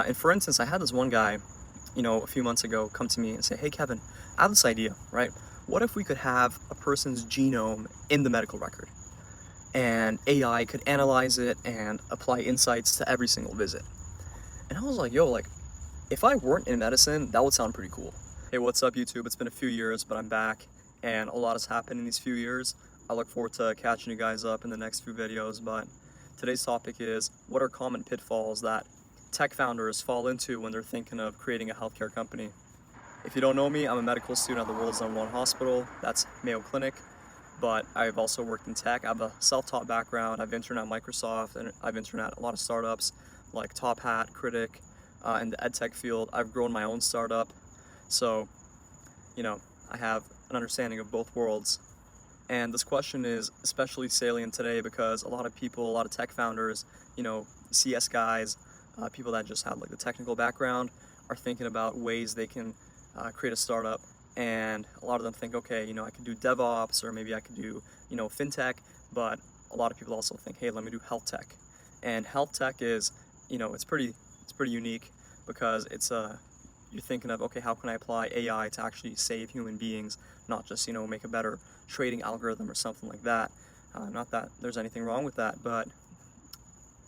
And for instance, I had this one guy, a few months ago come to me and say, "Hey, Kevin, I have this idea, right? What if we could have a person's genome in the medical record and AI could analyze it and apply insights to every single visit?" And I was like, yo, like, if I weren't in medicine, that would sound pretty cool. Hey, what's up, YouTube? It's been a few years, but I'm back, and a lot has happened in these few years. I look forward to catching you guys up in the next few videos, but today's topic is, what are common pitfalls that tech founders fall into when they're thinking of creating a healthcare company? If you don't know me, I'm a medical student at the world's #1 hospital, that's Mayo Clinic, but I've also worked in tech. I have a self-taught background. I've interned at Microsoft, and I've interned at a lot of startups like Top Hat, Critic, in the ed tech field. I've grown my own startup, so I have an understanding of both worlds. And this question is especially salient today because a lot of people, a lot of tech founders, CS guys, people that just have like the technical background, are thinking about ways they can create a startup. And a lot of them think, okay, I could do DevOps, or maybe I could do, fintech. But a lot of people also think, hey, let me do health tech. And health tech is, it's pretty unique because it's you're thinking of, okay, how can I apply AI to actually save human beings, not just make a better trading algorithm or something like that. Not that there's anything wrong with that, but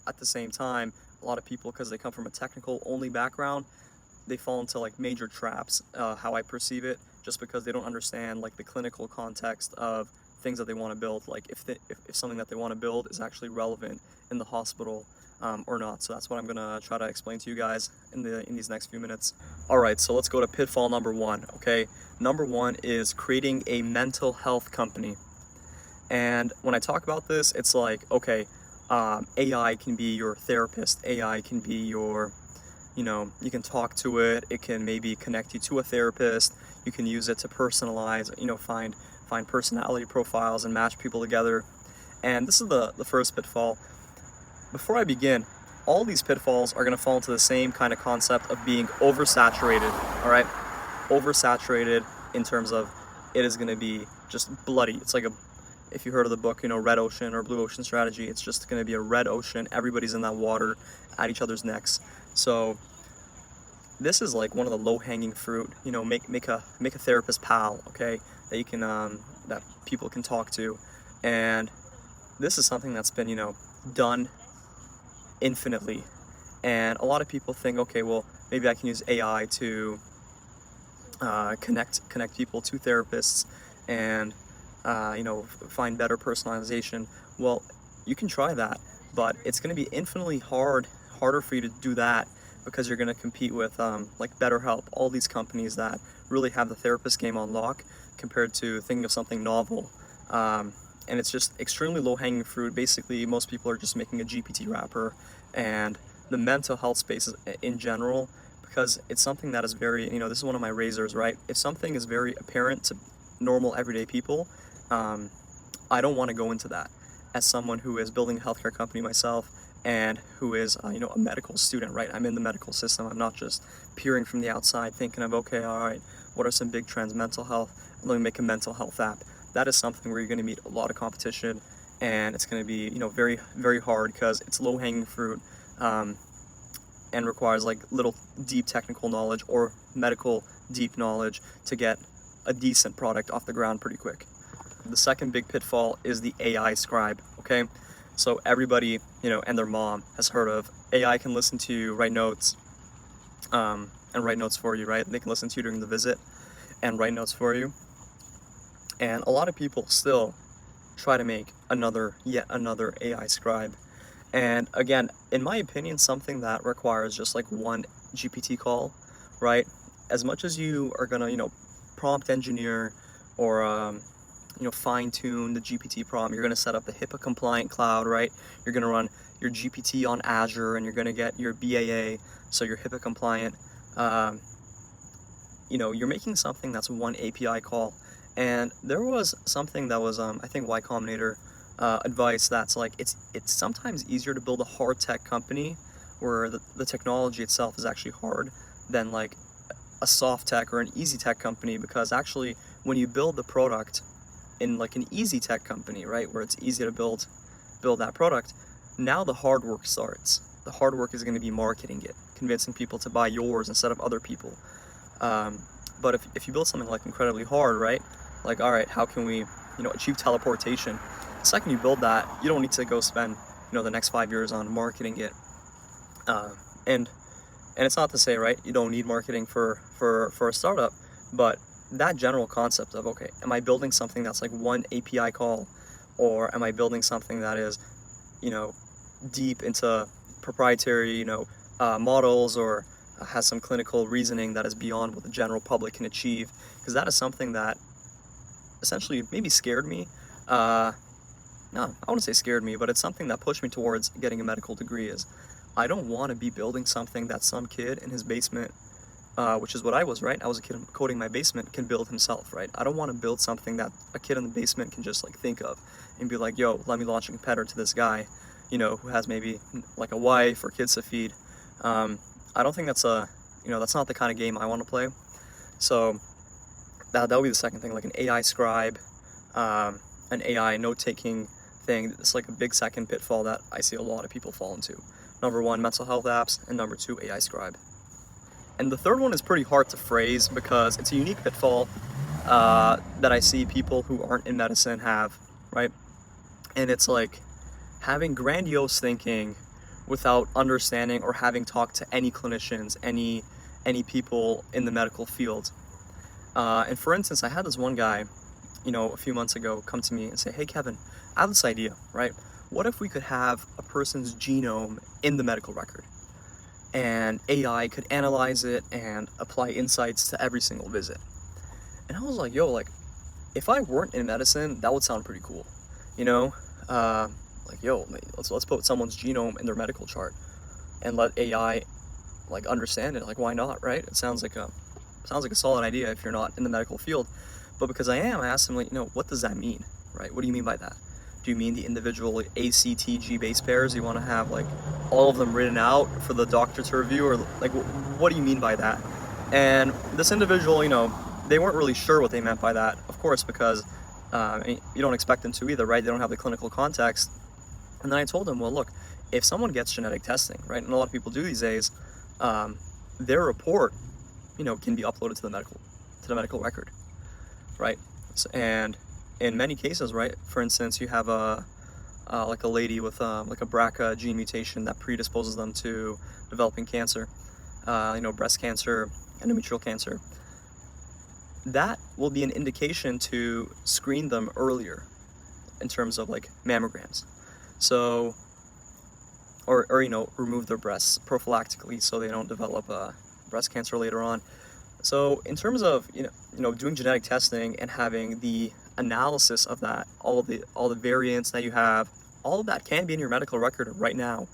at the same time, a lot of people, because they come from a technical only background, they fall into like major traps, how I perceive it, just because they don't understand like the clinical context of things that they want to build, like if something that they want to build is actually relevant in the hospital or not. So that's what I'm gonna try to explain to you guys in these next few minutes. All right, so let's go to pitfall number one. Okay, number one is creating a mental health company. And when I talk about this, it's like, okay, AI can be your therapist. AI can be your, you can talk to it. It can maybe connect you to a therapist. You can use it to personalize, find personality profiles and match people together. And this is the first pitfall. Before I begin, all these pitfalls are going to fall into the same kind of concept of being oversaturated, all right? Oversaturated in terms of it is going to be just bloody. It's like if you heard of the book, Red Ocean or Blue Ocean Strategy, it's just going to be a red ocean. Everybody's in that water at each other's necks. So this is like one of the low-hanging fruit, make a therapist pal, okay, that you can, that people can talk to. And this is something that's been, done infinitely. And a lot of people think, okay, well, maybe I can use AI to connect people to therapists and find better personalization. Well, you can try that, but it's going to be infinitely harder for you to do that because you're going to compete with like BetterHelp, all these companies that really have the therapist game on lock, compared to thinking of something novel. And it's just extremely low-hanging fruit. Basically, most people are just making a GPT wrapper, and the mental health space in general, because it's something that is very, this is one of my razors, right? If something is very apparent to normal everyday people, I don't want to go into that. As someone who is building a healthcare company myself, and who is, a medical student, right? I'm in the medical system. I'm not just peering from the outside thinking of, okay, all right, what are some big trends? Mental health. Let me make a mental health app. That is something where you're going to meet a lot of competition, and it's going to be, very, very hard because it's low-hanging fruit, and requires like little deep technical knowledge or medical deep knowledge to get a decent product off the ground pretty quick. The second big pitfall is the AI scribe, okay? So everybody, and their mom has heard of AI can listen to you, write notes, and write notes for you, right? They can listen to you during the visit and write notes for you. And a lot of people still try to make yet another AI scribe. And again, in my opinion, something that requires just like one GPT call, right? As much as you are gonna, prompt engineer or, fine tune the GPT prompt, you're gonna set up a HIPAA compliant cloud, right? You're gonna run your GPT on Azure, and you're gonna get your BAA, so you're HIPAA compliant. You're making something that's one API call. And there was something that was, I think, Y Combinator advice that's like, it's sometimes easier to build a hard tech company where the technology itself is actually hard than like a soft tech or an easy tech company, because actually when you build the product in like an easy tech company, right, where it's easy to build that product, now the hard work starts. The hard work is going to be marketing it, convincing people to buy yours instead of other people. But if you build something like incredibly hard, right? Like, all right, how can we, achieve teleportation? The second you build that, you don't need to go spend, the next 5 years on marketing it. And it's not to say, right, you don't need marketing for a startup, but that general concept of, okay, am I building something that's like one API call, or am I building something that is, deep into proprietary, models, or has some clinical reasoning that is beyond what the general public can achieve? Because that is something that essentially maybe scared me. No, I wouldn't say scared me, but it's something that pushed me towards getting a medical degree. Is I don't want to be building something that some kid in his basement, which is what I was, right? I was a kid coding my basement, can build himself, right? I don't want to build something that a kid in the basement can just like think of and be like, yo, let me launch a competitor to this guy, who has maybe like a wife or kids to feed. I don't think that's that's not the kind of game I want to play. So that would be the second thing, like an AI scribe, an AI note-taking thing. It's like a big second pitfall that I see a lot of people fall into. Number one, mental health apps, and number two, AI scribe. And the third one is pretty hard to phrase because it's a unique pitfall that I see people who aren't in medicine have, right? And it's like having grandiose thinking without understanding or having talked to any clinicians, any people in the medical field. And for instance, I had this one guy, a few months ago come to me and say, hey, Kevin, I have this idea, right? What if we could have a person's genome in the medical record, and AI could analyze it and apply insights to every single visit? And I was like, yo, like, if I weren't in medicine, that would sound pretty cool, like, yo, let's put someone's genome in their medical chart and let AI like understand it. Like, why not, right? It sounds like a solid idea if you're not in the medical field. But because I am, I asked him, like, what does that mean, right? What do you mean by that? Do you mean the individual ACTG base pairs? You want to have like all of them written out for the doctor to review, or like what do you mean by that? And this individual, they weren't really sure what they meant by that, of course, because you don't expect them to either, right? They don't have the clinical context. And then I told him, well, look, if someone gets genetic testing, right, and a lot of people do these days, their report, can be uploaded to the medical record, right? And in many cases, right, for instance, you have like a lady with like a BRCA gene mutation that predisposes them to developing cancer, breast cancer, endometrial cancer. That will be an indication to screen them earlier in terms of like mammograms. So, or remove their breasts prophylactically so they don't develop breast cancer later on. So in terms of doing genetic testing and having the analysis of that, all the variants that you have, all of that can be in your medical record right now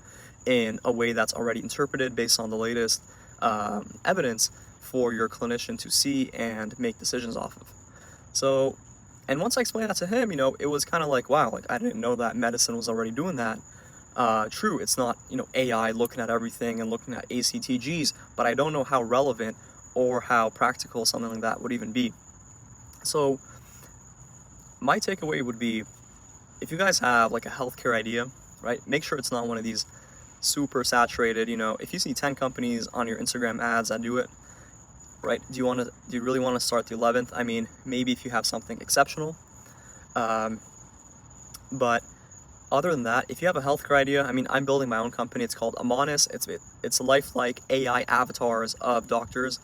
in a way that's already interpreted based on the latest evidence for your clinician to see and make decisions off of. So, and once I explained that to him, it was kind of like, wow, like I didn't know that medicine was already doing that. True, it's not, AI looking at everything and looking at ACTGs, but I don't know how relevant or how practical something like that would even be. So my takeaway would be, if you guys have like a healthcare idea, right, make sure it's not one of these super saturated, if you see 10 companies on your Instagram ads that do it, right, do you really want to start the 11th? I mean, maybe if you have something exceptional, but other than that, if you have a healthcare idea, I mean, I'm building my own company. It's called Amonis. It's lifelike AI avatars of doctors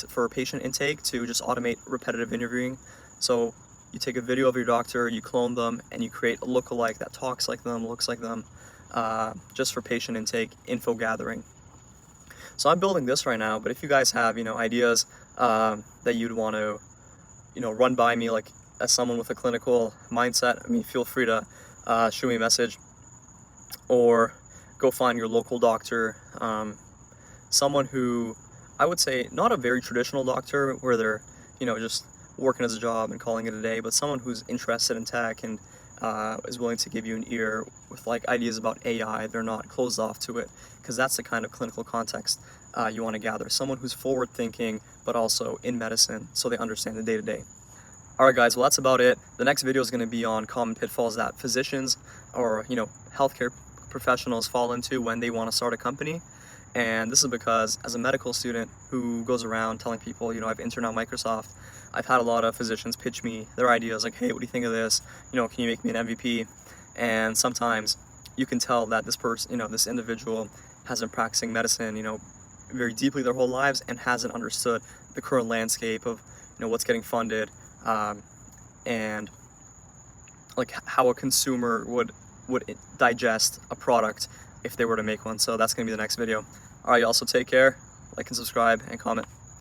for patient intake to just automate repetitive interviewing. So you take a video of your doctor, you clone them, and you create a lookalike that talks like them, looks like them, just for patient intake, info gathering. So I'm building this right now, but if you guys have, ideas that you'd want to, run by me, like as someone with a clinical mindset, I mean, feel free to shoot me a message, or go find your local doctor, someone who, I would say, not a very traditional doctor where they're, just working as a job and calling it a day, but someone who's interested in tech and is willing to give you an ear with like ideas about AI. They're not closed off to it, because that's the kind of clinical context you want to gather. Someone who's forward thinking, but also in medicine, so they understand the day-to-day. Alright guys, well that's about it. The next video is going to be on common pitfalls that physicians or, healthcare professionals fall into when they want to start a company. And this is because as a medical student who goes around telling people, I've interned at Microsoft, I've had a lot of physicians pitch me their ideas like, hey, what do you think of this? Can you make me an MVP? And sometimes you can tell that this person, this individual has been practicing medicine, very deeply their whole lives and hasn't understood the current landscape of, what's getting funded, and like how a consumer would digest a product if they were to make one. So that's going to be the next video. All right, y'all, so take care, like and subscribe and comment.